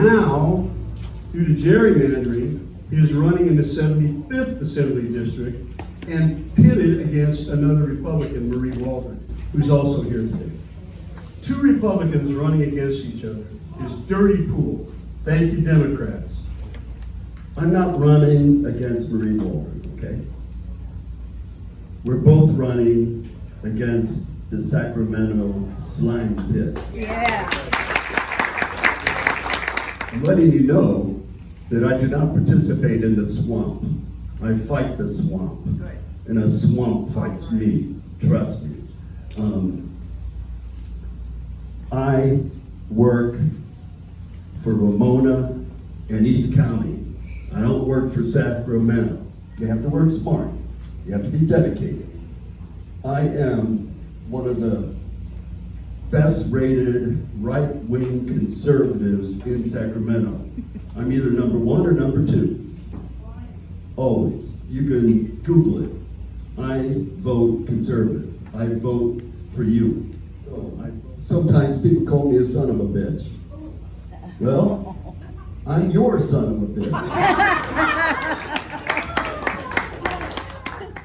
now, due to gerrymandering, he is running in the 75th Assembly District and pitted against another Republican, Marie Waldron, who's also here today. Two Republicans running against each other is dirty pool. Thank you, Democrats. I'm not running against Marie Waldron, okay? We're both running against the Sacramento slime pit. Yeah. I'm letting you know that I do not participate in the swamp. I fight the swamp. Good. And a swamp fights me, trust me. I work for Ramona and East County. I don't work for Sacramento. You have to work smart. You have to be dedicated. I am one of the best rated right-wing conservatives in Sacramento. I'm either number 1 or number 2. Always. You can Google it. I vote conservative. I vote for you. Sometimes people call me a son of a bitch. Well, I'm your son of a bitch.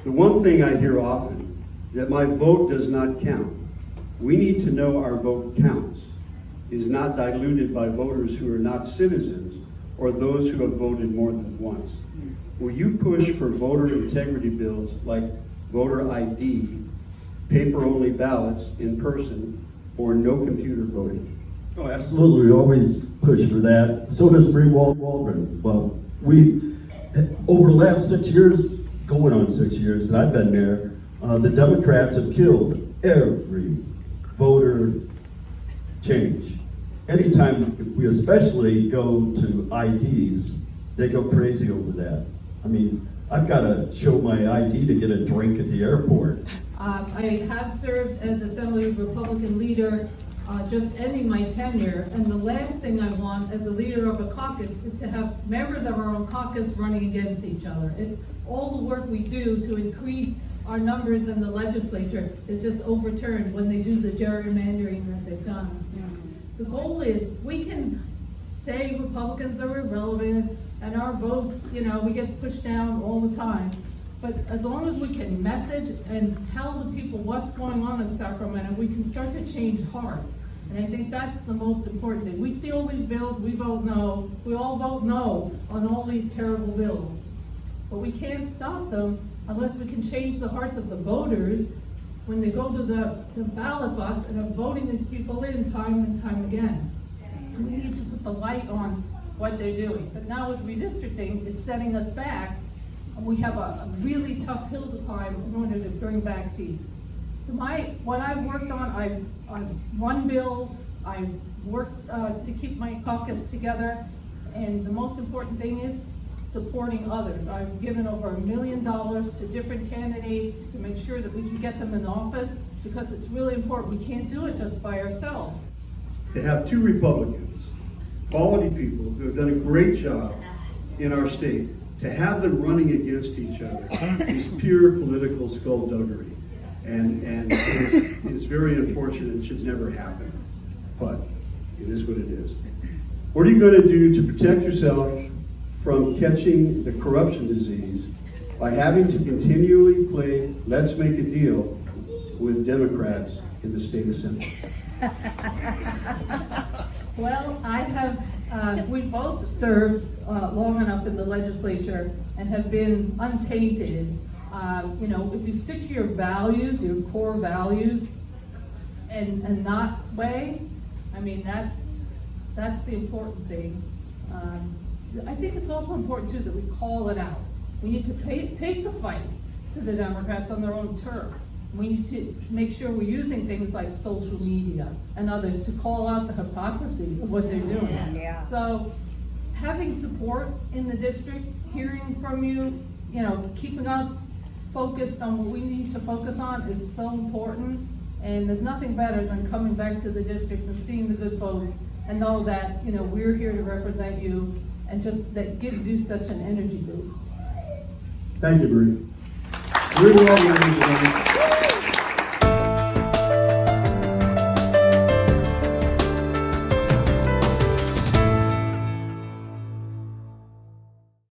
The one thing I hear often is that my vote does not count. We need to know our vote counts, is not diluted by voters who are not citizens or those who have voted more than once. Will you push for voter integrity bills like voter ID, paper-only ballots in person, or no computer voting? Oh, absolutely. We always push for that. So does Marie Waldron. Well, over the last 6 years, going on 6 years that I've been there, the Democrats have killed every voter change. Anytime we especially go to IDs, they go crazy over that. I mean, I've got to show my ID to get a drink at the airport. I have served as Assembly Republican leader, just ending my tenure, and the last thing I want as a leader of a caucus is to have members of our own caucus running against each other. It's all the work we do to increase our numbers in the legislature is just overturned when they do the gerrymandering that they've done. The goal is we can say Republicans are irrelevant and our votes, we get pushed down all the time. But as long as we can message and tell the people what's going on in Sacramento, we can start to change hearts. And I think that's the most important thing. We see all these bills, we vote no. We all vote no on all these terrible bills. But we can't stop them unless we can change the hearts of the voters when they go to the ballot box and are voting these people in time and time again. And we need to put the light on what they're doing. But now with redistricting, it's setting us back. And we have a really tough hill to climb in order to bring back seats. So what I've worked on, I've run bills, I've worked to keep my caucus together, and the most important thing is supporting others. I've given over $1 million to different candidates to make sure that we can get them in office, because it's really important. We can't do it just by ourselves. To have two Republicans, quality people who have done a great job in our state, to have them running against each other is pure political skullduggery. And it's very unfortunate. It should never happen. But it is what it is. What are you going to do to protect yourself from catching the corruption disease by having to continually play let's make a deal with Democrats in the state assembly? Well, we both served long enough in the legislature and have been untainted. If you stick to your values, your core values, and not sway, I mean, that's the important thing. I think it's also important too that we call it out. We need to take the fight to the Democrats on their own turf. We need to make sure we're using things like social media and others to call out the hypocrisy of what they're doing. Yeah. So having support in the district, hearing from you, keeping us focused on what we need to focus on is so important. And there's nothing better than coming back to the district and seeing the good folks and know that, we're here to represent you, and just that gives you such an energy boost. Thank you, Marie. Very well, ladies and gentlemen.